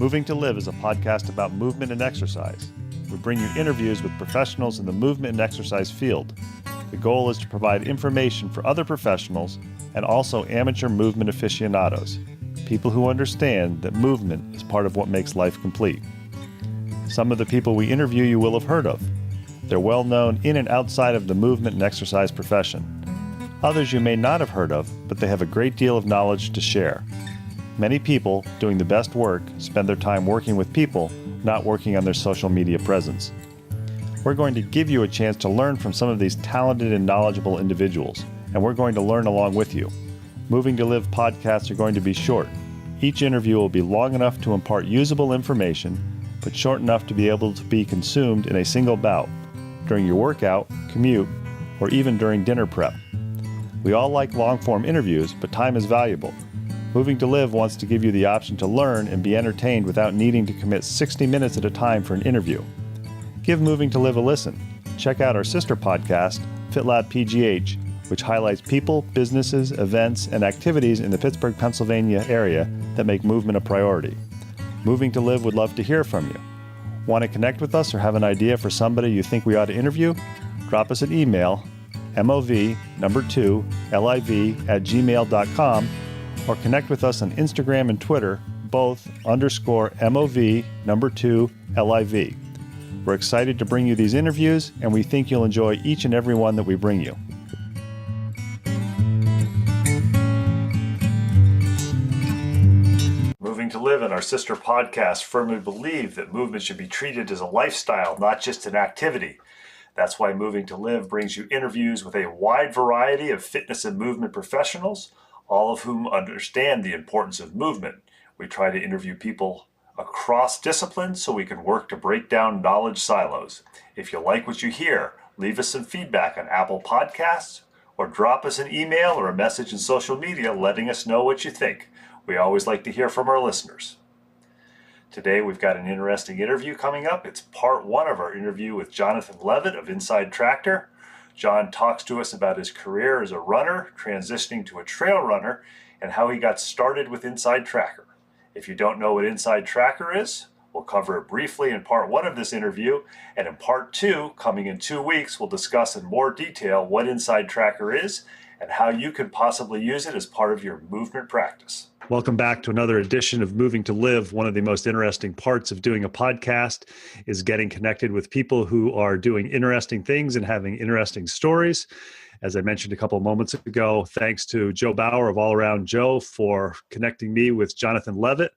Moving to Live is a podcast about movement and exercise. We bring you interviews with professionals in the movement and exercise field. The goal is to provide information for other professionals and also amateur movement aficionados, people who understand that movement is part of what makes life complete. Some of the people we interview you will have heard of. They're well known in and outside of the movement and exercise profession. Others you may not have heard of, but they have a great deal of knowledge to share. Many people doing the best work spend their time working with people, not working on their social media presence. We're going to give you a chance to learn from some of these talented and knowledgeable individuals, and we're going to learn along with you. Moving to Live podcasts are going to be short. Each interview will be long enough to impart usable information, but short enough to be able to be consumed in a single bout, during your workout, commute, or even during dinner prep. We all like long-form interviews, but time is valuable. Moving to Live wants to give you the option to learn and be entertained without needing to commit 60 minutes at a time for an interview. Give Moving to Live a listen. Check out our sister podcast, FitLab PGH, which highlights people, businesses, events, and activities in the Pittsburgh, Pennsylvania area that make movement a priority. Moving to Live would love to hear from you. Want to connect with us or have an idea for somebody you think we ought to interview? Drop us an email, mov2liv@gmail.com, or connect with us on Instagram and Twitter, both _mov2liv. We're excited to bring you these interviews, and we think you'll enjoy each and every one that we bring you. Moving to Live and our sister podcast firmly believe that movement should be treated as a lifestyle, not just an activity. That's why Moving to Live brings you interviews with a wide variety of fitness and movement professionals, all of whom understand the importance of movement. We try to interview people across disciplines so we can work to break down knowledge silos. If you like what you hear, leave us some feedback on Apple Podcasts or drop us an email or a message in social media letting us know what you think. We always like to hear from our listeners. Today we've got an interesting interview coming up. It's part one of our interview with Jonathan Levitt of Inside Tractor. John talks to us about his career as a runner, transitioning to a trail runner, and how he got started with Inside Tracker. If you don't know what Inside Tracker is, we'll cover it briefly in part one of this interview, and in part two, coming in 2 weeks, we'll discuss in more detail what Inside Tracker is and how you can possibly use it as part of your movement practice. Welcome back to another edition of Moving to Live. One of the most interesting parts of doing a podcast is getting connected with people who are doing interesting things and having interesting stories. As I mentioned a couple of moments ago, thanks to Joe Bauer of All Around Joe for connecting me with Jonathan Levitt.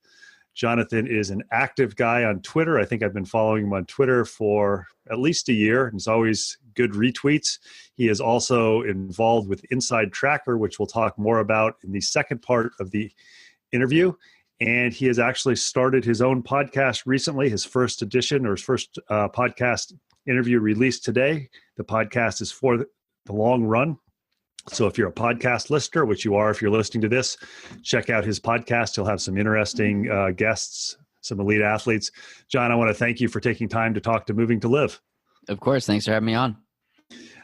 Jonathan is an active guy on Twitter. I think I've been following him on Twitter for at least a year. It's always good retweets. He is also involved with Inside Tracker, which we'll talk more about in the second part of the interview. And he has actually started his own podcast recently, his first edition or his first podcast interview released today. The podcast is For the Long Run. So if you're a podcast listener, which you are if you're listening to this, check out his podcast. He'll have some interesting guests, some elite athletes. John, I want to thank you for taking time to talk to Moving to Live. Of course. Thanks for having me on.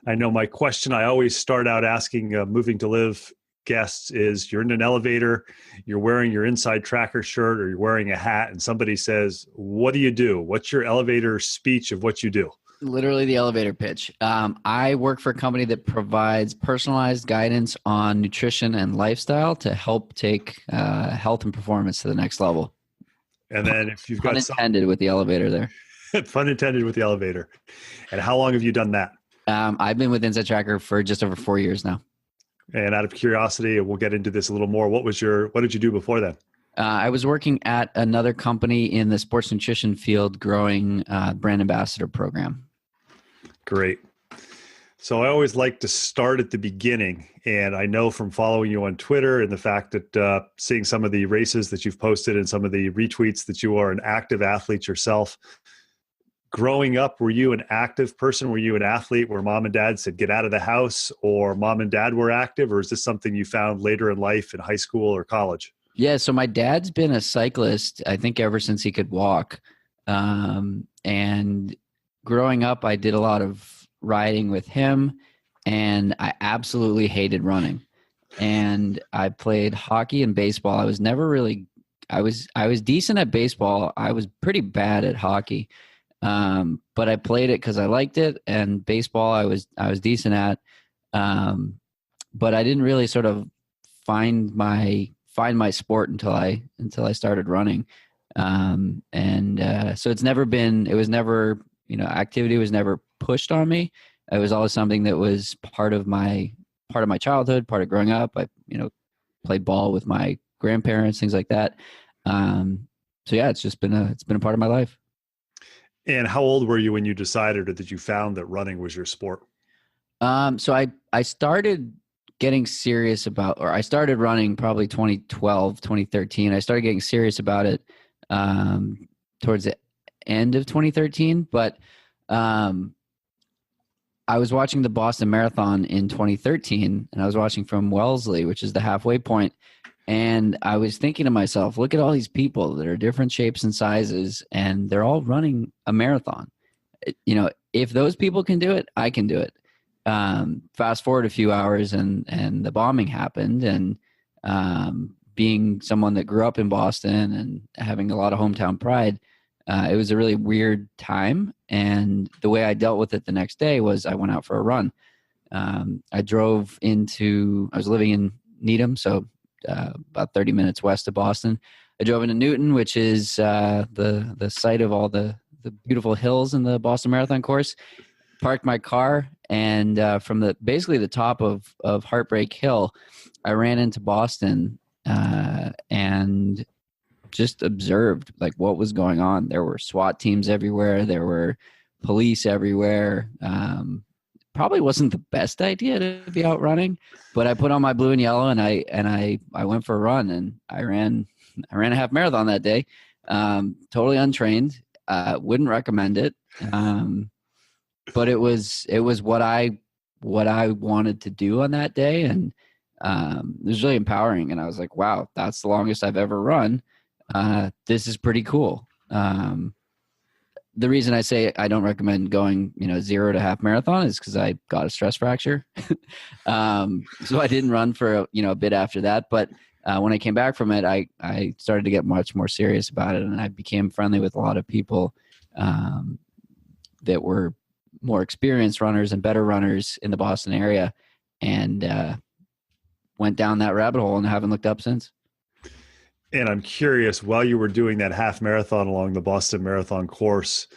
I know my question I always start out asking Moving to Live guests is, you're in an elevator, you're wearing your Inside Tracker shirt or you're wearing a hat, and somebody says, what do you do? What's your elevator speech of what you do? Literally the elevator pitch. I work for a company that provides personalized guidance on nutrition and lifestyle to help take health and performance to the next level. And then if you've got pun intended with the elevator there. Pun intended with the elevator. And how long have you done that? I've been with Inside Tracker for just over 4 years now. And out of curiosity, and we'll get into this a little more, what did you do before then? I was working at another company in the sports nutrition field, growing brand ambassador program. Great. So I always like to start at the beginning. And I know from following you on Twitter and the fact that seeing some of the races that you've posted and some of the retweets that you are an active athlete yourself. Growing up, were you an active person? Were you an athlete where mom and dad said, get out of the house, or mom and dad were active? Or is this something you found later in life in high school or college? Yeah. So my dad's been a cyclist, I think, ever since he could walk. And growing up, I did a lot of riding with him, and I absolutely hated running. And I played hockey and baseball. I was never really I was decent at baseball. I was pretty bad at hockey. But I played it because I liked it, and baseball I was decent at. But I didn't really sort of find my sport until I started running. So it was never, activity was never pushed on me. It was always something that was part of my childhood, part of growing up. I, played ball with my grandparents, things like that. So yeah, it's been a part of my life. And how old were you when you decided or that you found that running was your sport? So I started getting serious about, or I started running probably 2012, 2013. I started getting serious about it towards the end of 2013. But I was watching the Boston Marathon in 2013, and I was watching from Wellesley, which is the halfway point. And I was thinking to myself, look at all these people that are different shapes and sizes, and they're all running a marathon. If those people can do it, I can do it. Fast forward a few hours, and the bombing happened. And being someone that grew up in Boston and having a lot of hometown pride, it was a really weird time. And the way I dealt with it the next day was I went out for a run. I was living in Needham, so about 30 minutes west of Boston. I drove into Newton, which is the site of all the beautiful hills in the Boston Marathon course. Parked my car, and from basically the top of Heartbreak Hill, I ran into Boston and just observed like what was going on. There were SWAT teams everywhere. There were police everywhere. Probably wasn't the best idea to be out running, but I put on my blue and yellow, and I went for a run, and I ran a half marathon that day. Totally untrained. Wouldn't recommend it. But it was what I wanted to do on that day, and it was really empowering. And I was like, wow, that's the longest I've ever run. This is pretty cool. The reason I say I don't recommend going, 0 to half marathon is because I got a stress fracture. So I didn't run for, a bit after that. But when I came back from it, I started to get much more serious about it. And I became friendly with a lot of people that were more experienced runners and better runners in the Boston area, and went down that rabbit hole and haven't looked up since. And I'm curious, while you were doing that half marathon along the Boston Marathon course,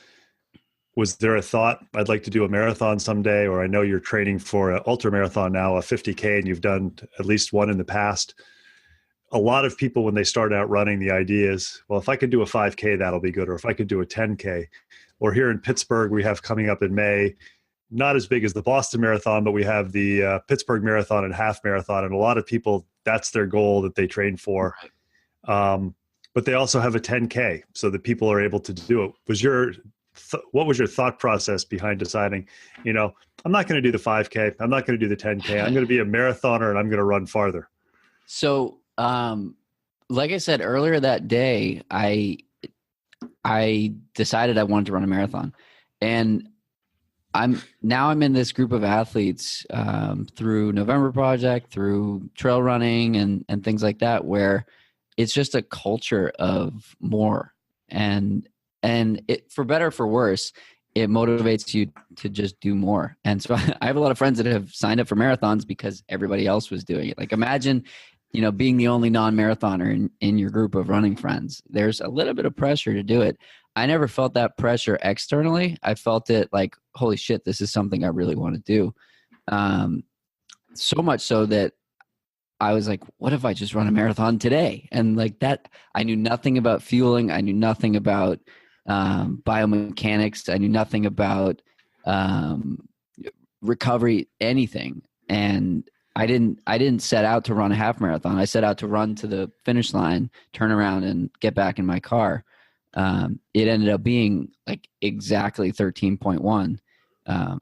was there a thought, I'd like to do a marathon someday? Or I know you're training for an ultra marathon now, a 50K, and you've done at least one in the past. A lot of people, when they start out running, the idea is, well, if I could do a 5K, that'll be good. Or if I could do a 10K. Or here in Pittsburgh, we have coming up in May, not as big as the Boston Marathon, but we have the Pittsburgh Marathon and half marathon. And a lot of people, that's their goal that they train for. But they also have a 10K so that people are able to do it. What was your thought process behind deciding, I'm not going to do the 5K. I'm not going to do the 10K. I'm going to be a marathoner, and I'm going to run farther. So, like I said earlier that day, I decided I wanted to run a marathon, and I'm in this group of athletes through November Project, through trail running and things like that, where it's just a culture of more, and it, for better or for worse, it motivates you to just do more. And so I have a lot of friends that have signed up for marathons because everybody else was doing it. Like, imagine, being the only non-marathoner in your group of running friends. There's a little bit of pressure to do it. I never felt that pressure externally. I felt it like, holy shit, this is something I really want to do. So much so that I was like, what if I just run a marathon today? And like that, I knew nothing about fueling. I knew nothing about biomechanics. I knew nothing about recovery, anything. And I didn't set out to run a half marathon. I set out to run to the finish line, turn around, and get back in my car. It ended up being like exactly 13.1.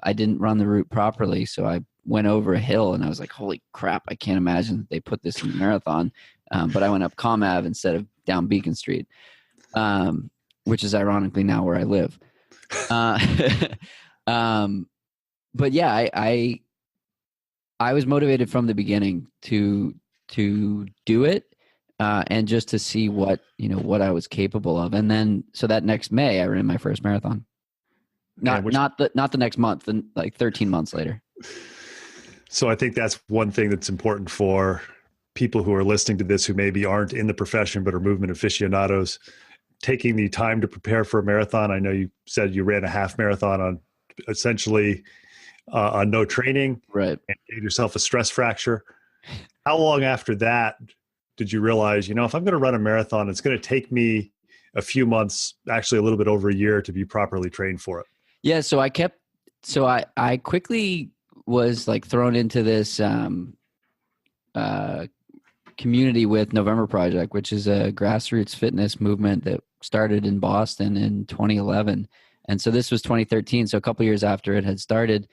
I didn't run the route properly, so I went over a hill, and I was like, holy crap, I can't imagine that they put this in the marathon. But I went up Comm Ave instead of down Beacon Street, which is ironically now where I live. But yeah, I was motivated from the beginning to do it. and just to see what I was capable of. And then, so that next May, I ran my first marathon. Not the next month, like 13 months later. So I think that's one thing that's important for people who are listening to this who maybe aren't in the profession but are movement aficionados. Taking the time to prepare for a marathon. I know you said you ran a half marathon on essentially on no training, right? And gave yourself a stress fracture. How long after that did you realize, if I'm going to run a marathon, it's going to take me a few months, actually a little bit over a year, to be properly trained for it? Yeah. So I quickly was like thrown into this community with November Project, which is a grassroots fitness movement that started in Boston in 2011. And so this was 2013. So a couple years after it had started,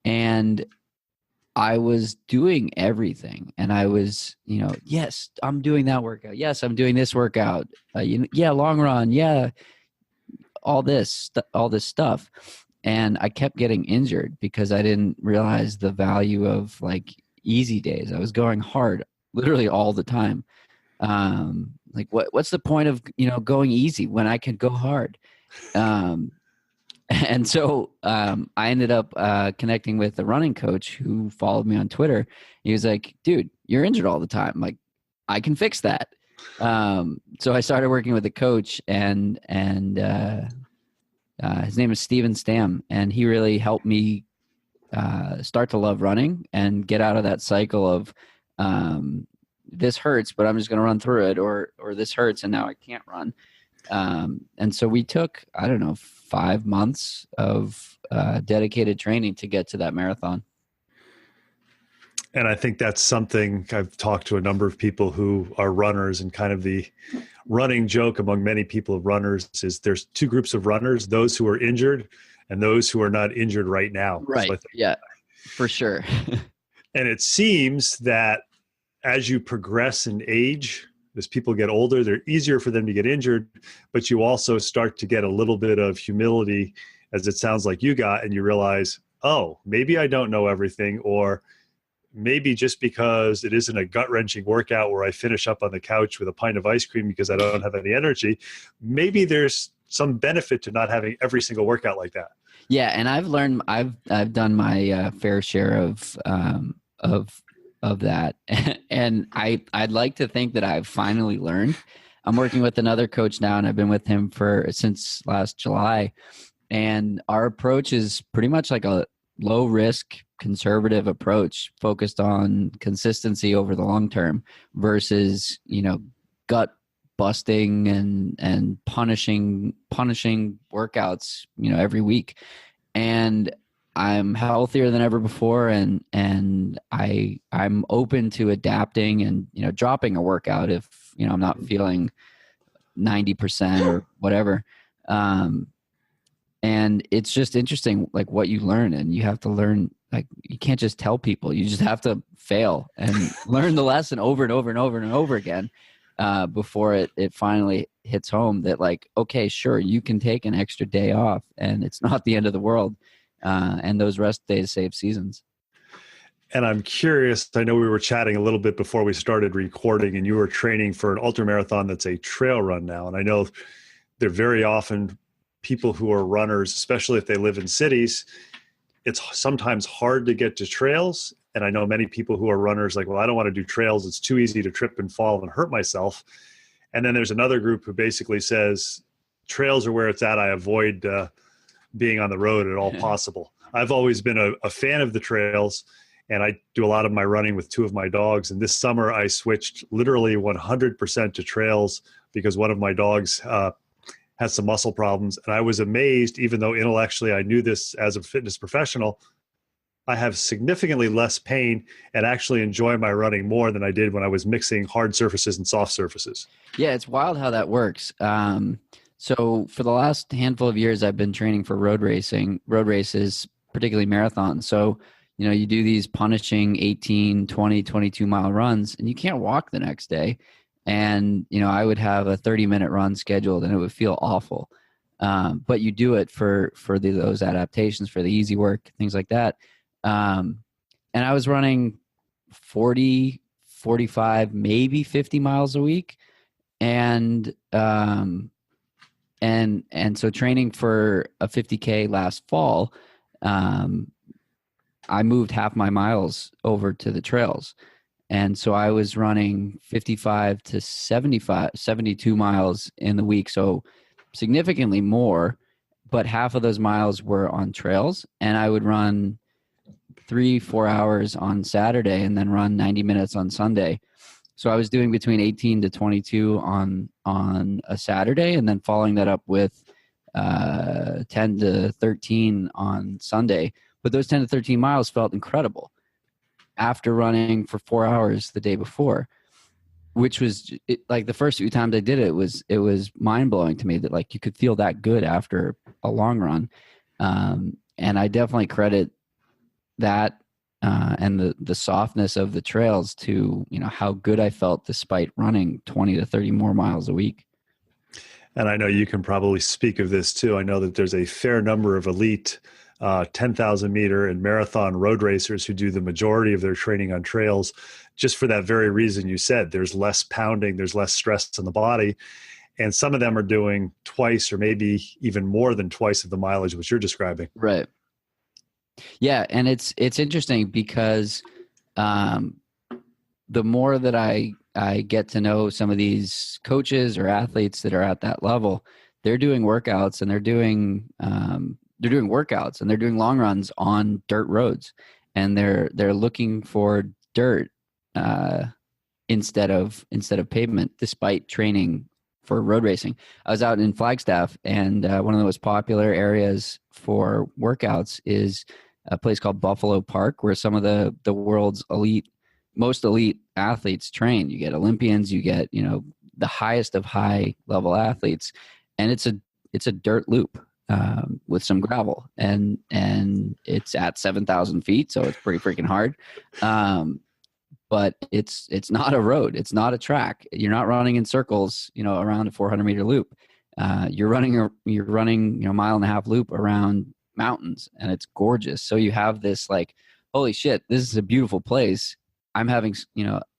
and I was doing everything. And I was, yes, I'm doing that workout. Yes, I'm doing this workout. Long run. Yeah. All this stuff. And I kept getting injured because I didn't realize the value of like easy days. I was going hard literally all the time. Like what's the point of, going easy when I can go hard? And so I ended up connecting with a running coach who followed me on Twitter. He was like, dude, you're injured all the time. Like, I can fix that. So I started working with a coach, and his name is Steven Stam, and he really helped me start to love running and get out of that cycle of this hurts, but I'm just going to run through it, or this hurts and now I can't run. And so we took, 5 months of dedicated training to get to that marathon. And I think that's something I've talked to a number of people who are runners, and kind of the running joke among many people of runners is there's two groups of runners, those who are injured and those who are not injured right now. Right. So yeah, for sure. And it seems that as you progress in age, as people get older, they're easier for them to get injured, but you also start to get a little bit of humility, as it sounds like you got, and you realize, oh, maybe I don't know everything, or maybe just because it isn't a gut-wrenching workout where I finish up on the couch with a pint of ice cream because I don't have any energy, maybe there's some benefit to not having every single workout like that. Yeah, and I've learned, I've done my fair share of that, and I'd like to think that I've finally learned. I'm working with another coach now, and I've been with him since last July, and our approach is pretty much like a low risk, conservative approach focused on consistency over the long term versus, gut busting and punishing workouts, every week. And I'm healthier than ever before, and I'm open to adapting and, dropping a workout if, I'm not feeling 90% or whatever. And it's just interesting, like what you learn, and you have to learn, like, you can't just tell people, you just have to fail and learn the lesson over and over and over and over again before it finally hits home that, like, okay, sure, you can take an extra day off and it's not the end of the world. And those rest days save seasons. And I'm curious, I know we were chatting a little bit before we started recording, and you were training for an ultramarathon that's a trail run now. And I know they're very often people who are runners, especially if they live in cities, it's sometimes hard to get to trails. And I know many people who are runners like, well, I don't want to do trails. It's too easy to trip and fall and hurt myself. And then there's another group who basically says, trails are where it's at. I avoid being on the road at all possible. I've always been a fan of the trails, and I do a lot of my running with two of my dogs. And this summer I switched literally 100% to trails because one of my dogs had some muscle problems. And I was amazed, even though intellectually I knew this as a fitness professional, I have significantly less pain and actually enjoy my running more than I did when I was mixing hard surfaces and soft surfaces. Yeah, it's wild how that works. So for the last handful of years, I've been training for road races, particularly marathons. So, you do these punishing 18, 20, 22-mile runs, and you can't walk the next day. And, I would have a 30-minute run scheduled, and it would feel awful. But you do it for those adaptations, for the easy work, things like that. And I was running 40, 45, maybe 50 miles a week. And so training for a 50K last fall, I moved half my miles over to the trails. And so I was running 55 to 72 miles in the week. So significantly more, but half of those miles were on trails. And I would run 3-4 hours on Saturday and then run 90 minutes on Sunday. So I was doing between 18 to 22 on a Saturday, and then following that up with 10 to 13 on Sunday. But those 10 to 13 miles felt incredible after running for 4 hours the day before, which was like the first few times I did it was mind blowing to me that like you could feel that good after a long run. And I definitely credit that and the softness of the trails to, how good I felt despite running 20 to 30 more miles a week. And I know you can probably speak of this too. I know that there's a fair number of elite 10,000 meter and marathon road racers who do the majority of their training on trails, just for that very reason you said. There's less pounding, there's less stress in the body. And some of them are doing twice or maybe even more than twice of the mileage which you're describing. Right. Yeah. And it's interesting because the more that I get to know some of these coaches or athletes that are at that level, they're doing workouts and they're doing workouts and they're doing long runs on dirt roads, and they're looking for dirt instead of pavement, despite training for road racing. I was out in Flagstaff, and one of the most popular areas for workouts is a place called Buffalo Park, where some of the world's most elite athletes train. You get Olympians, you get the highest of high level athletes, and it's a dirt loop with some gravel, and it's at 7,000 feet, so it's pretty freaking hard. But it's not a road, it's not a track. You're not running in circles, around a 400-meter loop. You're running a mile and a half loop around mountains, and it's gorgeous. So you have this like, holy shit, this is a beautiful place. I'm having,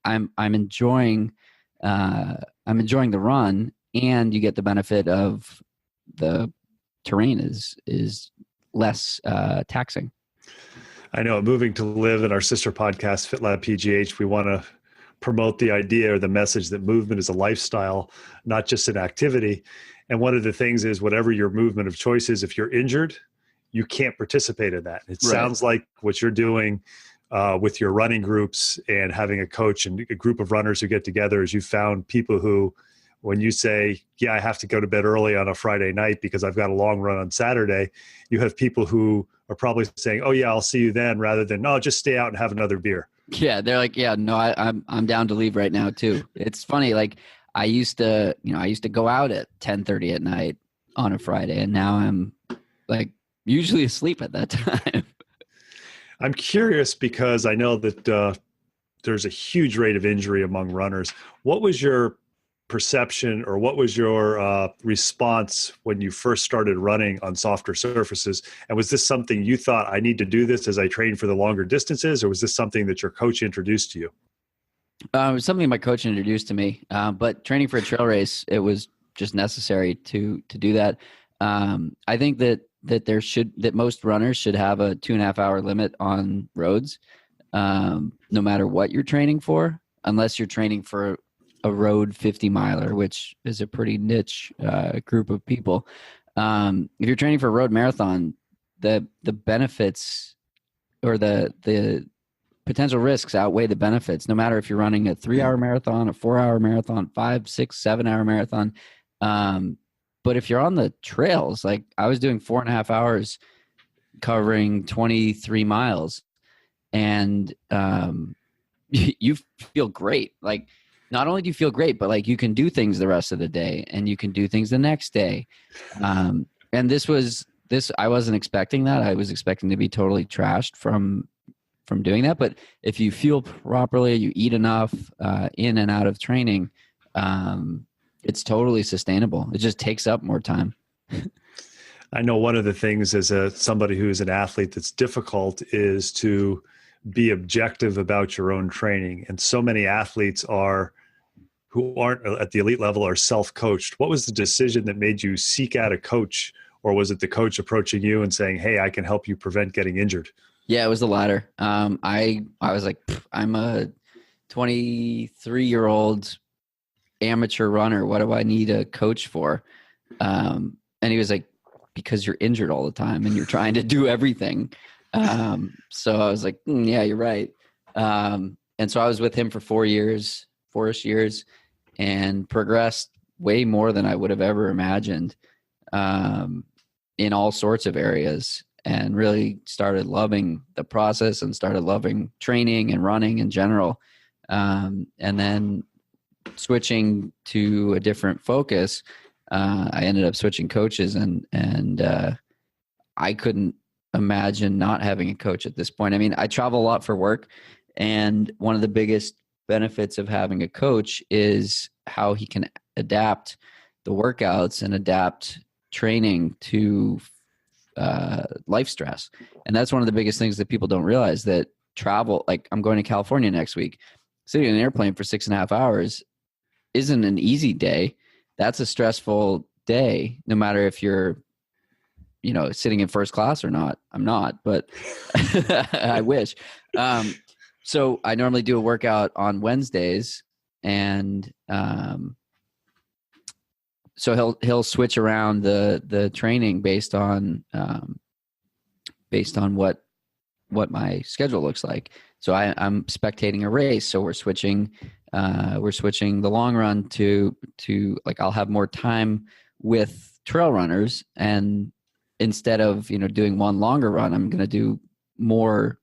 I'm enjoying the run, and you get the benefit of the terrain is less taxing. I know at Moving2Live and our sister podcast, FitLab PGH, we want to promote the idea or the message that movement is a lifestyle, not just an activity. And one of the things is whatever your movement of choice is, if you're injured, you can't participate in that. It sounds like what you're doing with your running groups and having a coach and a group of runners who get together is you found people who, when you say, yeah, I have to go to bed early on a Friday night because I've got a long run on Saturday, you have people who are probably saying, oh yeah, I'll see you then, rather than, no, just stay out and have another beer. Yeah. They're like, yeah, no, I'm down to leave right now too. It's funny. Like I used to go out at 10:30 at night on a Friday, and now I'm like usually asleep at that time. I'm curious because I know that there's a huge rate of injury among runners. What was your perception, or what was your response when you first started running on softer surfaces? And was this something you thought, I need to do this as I train for the longer distances, or was this something that your coach introduced to you? It was something my coach introduced to me, but training for a trail race, it was just necessary to do that. I think that most runners should have a 2.5 hour limit on roads, no matter what you're training for, unless you're training for a road 50 miler, which is a pretty niche group of people. If you're training for a road marathon, the benefits or the potential risks outweigh the benefits, no matter if you're running a 3-hour marathon, a 4-hour marathon, 5, 6, 7-hour marathon. But if you're on the trails, like I was doing 4.5 hours covering 23 miles, and you feel great. Like not only do you feel great, but like you can do things the rest of the day, and you can do things the next day. And I wasn't expecting that. I was expecting to be totally trashed from doing that. But if you feel properly, you eat enough in and out of training, it's totally sustainable. It just takes up more time. I know one of the things as somebody who is an athlete that's difficult is to be objective about your own training. And so many athletes who aren't at the elite level are self-coached. What was the decision that made you seek out a coach, or was it the coach approaching you and saying, "Hey, I can help you prevent getting injured"? Yeah, it was the latter. I was like, I'm a 23-year-old amateur runner. What do I need a coach for? And he was like, because you're injured all the time and you're trying to do everything. So I was like, yeah, you're right. And so I was with him for 4-ish years, and progressed way more than I would have ever imagined in all sorts of areas, and really started loving the process and started loving training and running in general. And then switching to a different focus, I ended up switching coaches, and I couldn't imagine not having a coach at this point. I mean, I travel a lot for work, and one of the biggest benefits of having a coach is how he can adapt the workouts and adapt training to life stress. And that's one of the biggest things that people don't realize, that travel, like I'm going to California next week, sitting in an airplane for 6.5 hours isn't an easy day. That's a stressful day, no matter if you're, sitting in first class or not. I'm not, but I wish. So I normally do a workout on Wednesdays, and so he'll switch around the training based on what my schedule looks like. So I'm spectating a race, so we're switching the long run to like, I'll have more time with trail runners, and instead of doing one longer run, I'm going to do more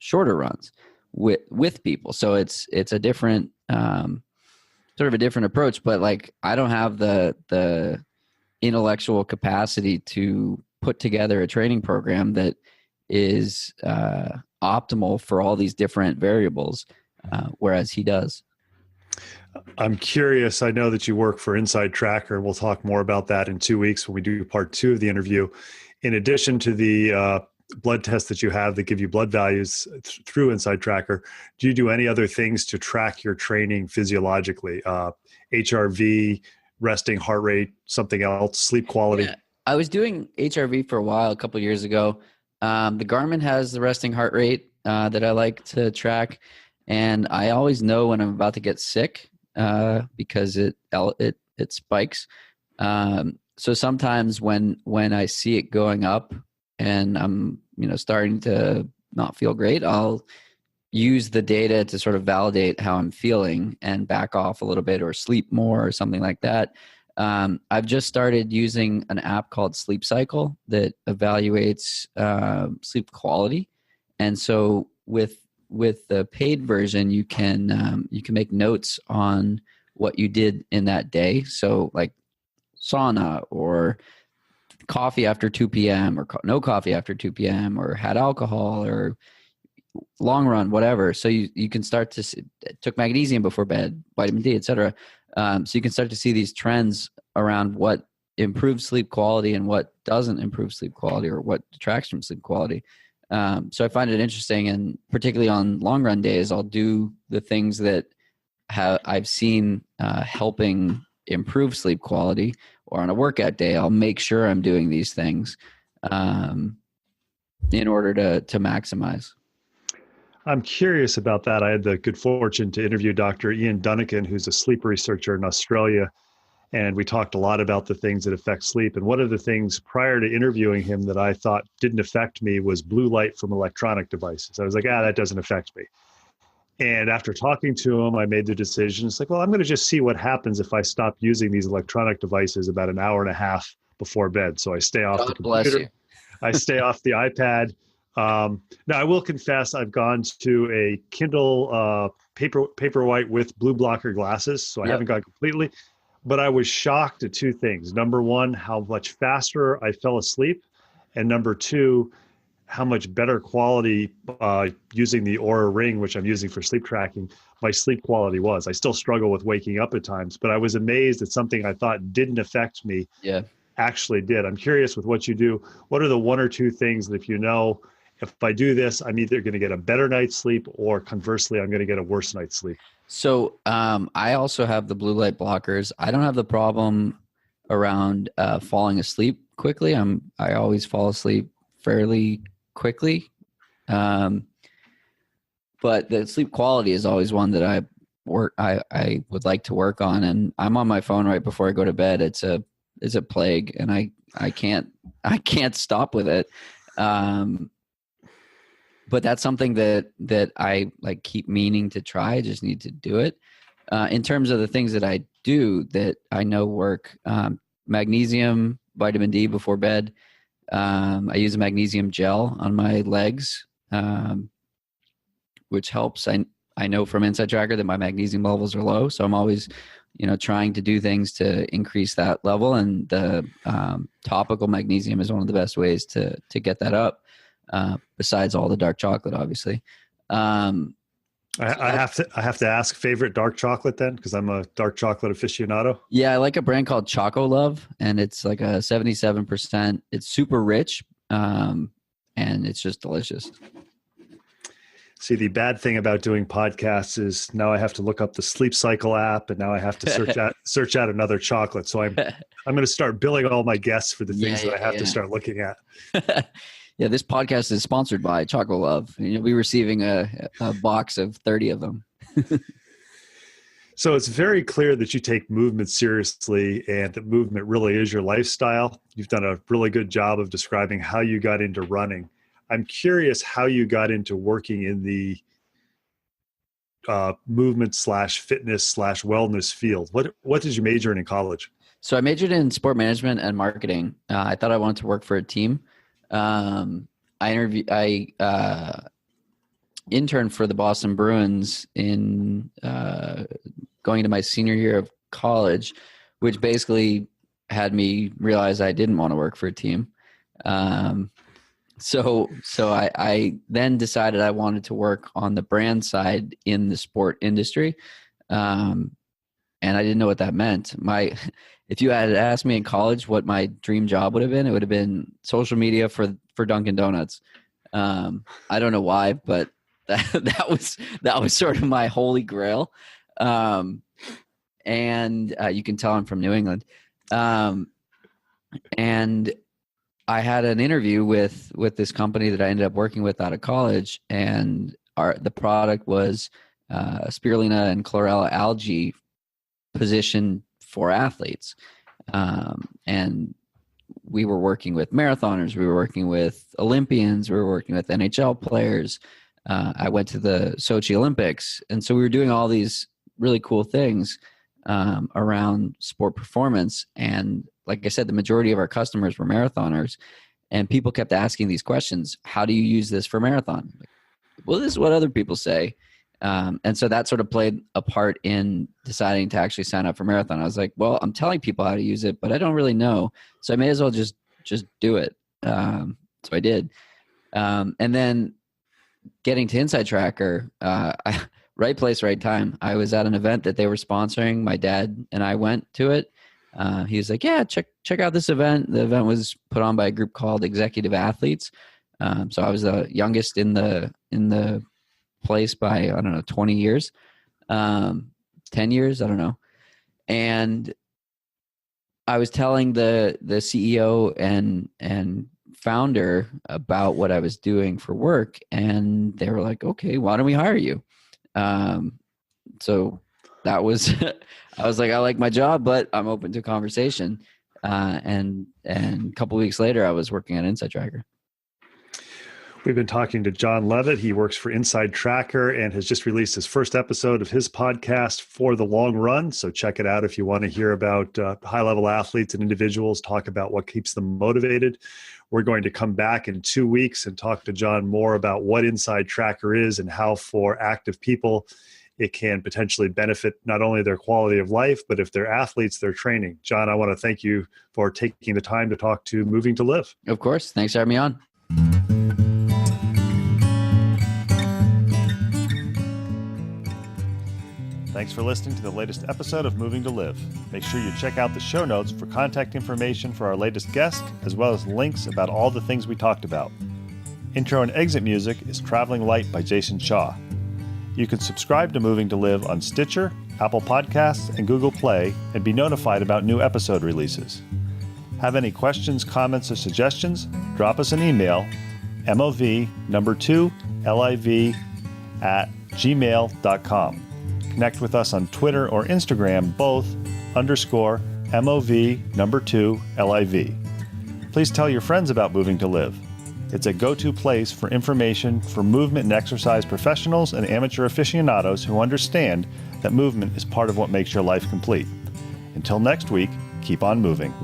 shorter runs with people. So it's a different sort of a different approach, but like, I don't have the intellectual capacity to put together a training program that is optimal for all these different variables, whereas he does. I'm curious. I know that you work for Inside Tracker. We'll talk more about that in 2 weeks when we do part 2 of the interview. In addition to the blood tests that you have that give you blood values through Inside Tracker, do you do any other things to track your training physiologically? HRV, resting heart rate, something else, sleep quality? Yeah, I was doing HRV for a while, a couple of years ago. The Garmin has the resting heart rate that I like to track, and I always know when I'm about to get sick because it spikes. So sometimes when I see it going up and I'm starting to not feel great, I'll use the data to sort of validate how I'm feeling and back off a little bit or sleep more or something like that. I've just started using an app called Sleep Cycle that evaluates sleep quality, and so with the paid version, you can make notes on what you did in that day. So like sauna, or coffee after 2 p.m. or no coffee after 2 p.m. or had alcohol or long run, whatever. So you can start to see, took magnesium before bed, vitamin D, etc. So you can start to see these trends around what improves sleep quality and what doesn't improve sleep quality, or what detracts from sleep quality. So I find it interesting, and particularly on long run days, I'll do the things that I've seen helping improve sleep quality, or on a workout day, I'll make sure I'm doing these things in order to maximize. I'm curious about that. I had the good fortune to interview Dr. Ian Dunnican, who's a sleep researcher in Australia. And we talked a lot about the things that affect sleep. And one of the things prior to interviewing him that I thought didn't affect me was blue light from electronic devices. I was like, that doesn't affect me. And after talking to him, I made the decision. It's like, well, I'm going to just see what happens if I stop using these electronic devices about an hour and a half before bed. So I stay off the computer. I stay off the iPad. Now, I will confess, I've gone to a Kindle Paperwhite with blue blocker glasses. So I haven't gone completely. But I was shocked at 2 things. Number one, how much faster I fell asleep. And number 2, how much better quality using the Oura Ring, which I'm using for sleep tracking, my sleep quality was. I still struggle with waking up at times, but I was amazed that something I thought didn't affect me actually did. I'm curious with what you do. What are the 1 or 2 things that if you know if I do this, I'm either going to get a better night's sleep or conversely, I'm going to get a worse night's sleep? So I also have the blue light blockers. I don't have the problem around falling asleep quickly. I always fall asleep fairly quickly. But the sleep quality is always one that I would like to work on, and I'm on my phone right before I go to bed. It's a plague, and I can't stop with it. But that's something that I like keep meaning to try. I just need to do it. In terms of the things that I do that I know work, magnesium, vitamin D before bed. I use a magnesium gel on my legs, which helps. I know from Inside Tracker that my magnesium levels are low, so I'm always, trying to do things to increase that level. And the topical magnesium is one of the best ways to get that up. Besides all the dark chocolate, obviously. I have to ask, favorite dark chocolate then, because I'm a dark chocolate aficionado. Yeah, I like a brand called Choco Love, and it's like a 77%. It's super rich, and it's just delicious. See, the bad thing about doing podcasts is now I have to look up the Sleep Cycle app, and now I have to search out another chocolate. So I'm going to start billing all my guests for the things that I have to start looking at. Yeah, this podcast is sponsored by Choco Love. You'll be receiving a box of 30 of them. So it's very clear that you take movement seriously and that movement really is your lifestyle. You've done a really good job of describing how you got into running. I'm curious how you got into working in the movement / fitness / wellness field. What did you major in college? So I majored in sport management and marketing. I thought I wanted to work for a team. I interned for the Boston Bruins in going into my senior year of college, which basically had me realize I didn't want to work for a team. So I then decided I wanted to work on the brand side in the sport industry. And I didn't know what that meant. If you had asked me in college what my dream job would have been, it would have been social media for Dunkin' Donuts. I don't know why, but that was sort of my holy grail. And you can tell I'm from New England. And I had an interview with this company that I ended up working with out of college, and the product was spirulina and chlorella algae position for athletes. And we were working with marathoners, we were working with Olympians, we were working with NHL players. I went to the Sochi Olympics. And so we were doing all these really cool things around sport performance. And like I said, the majority of our customers were marathoners, and people kept asking these questions. How do you use this for marathon? Well, this is what other people say. And so that sort of played a part in deciding to actually sign up for marathon. I was like, well, I'm telling people how to use it, but I don't really know. So I may as well just do it. So I did. And then getting to Inside Tracker, right place, right time. I was at an event that they were sponsoring. My dad and I went to it. He was like, yeah, check out this event. The event was put on by a group called Executive Athletes. So I was the youngest in the place by, I don't know, 20 years, 10 years, I don't know. And I was telling the CEO and founder about what I was doing for work, and they were like, okay, why don't we hire you? So that was, I was like, I like my job, but I'm open to conversation. And a couple of weeks later, I was working on Inside Tracker. We've been talking to John Levitt. He works for Inside Tracker and has just released his first episode of his podcast, For the Long Run. So check it out if you want to hear about high-level athletes and individuals, talk about what keeps them motivated. We're going to come back in 2 weeks and talk to John more about what Inside Tracker is and how for active people it can potentially benefit not only their quality of life, but if they're athletes, their training. John, I want to thank you for taking the time to talk to Moving2Live. Of course. Thanks for having me on. Thanks for listening to the latest episode of Moving2Live. Make sure you check out the show notes for contact information for our latest guest, as well as links about all the things we talked about. Intro and exit music is Traveling Light by Jason Shaw. You can subscribe to Moving to Live on Stitcher, Apple Podcasts, and Google Play and be notified about new episode releases. Have any questions, comments, or suggestions? Drop us an email, mov2liv@gmail.com. Connect with us on Twitter or Instagram, both _mov2liv. Please tell your friends about Moving to Live. It's a go-to place for information for movement and exercise professionals and amateur aficionados who understand that movement is part of what makes your life complete. Until next week, keep on moving.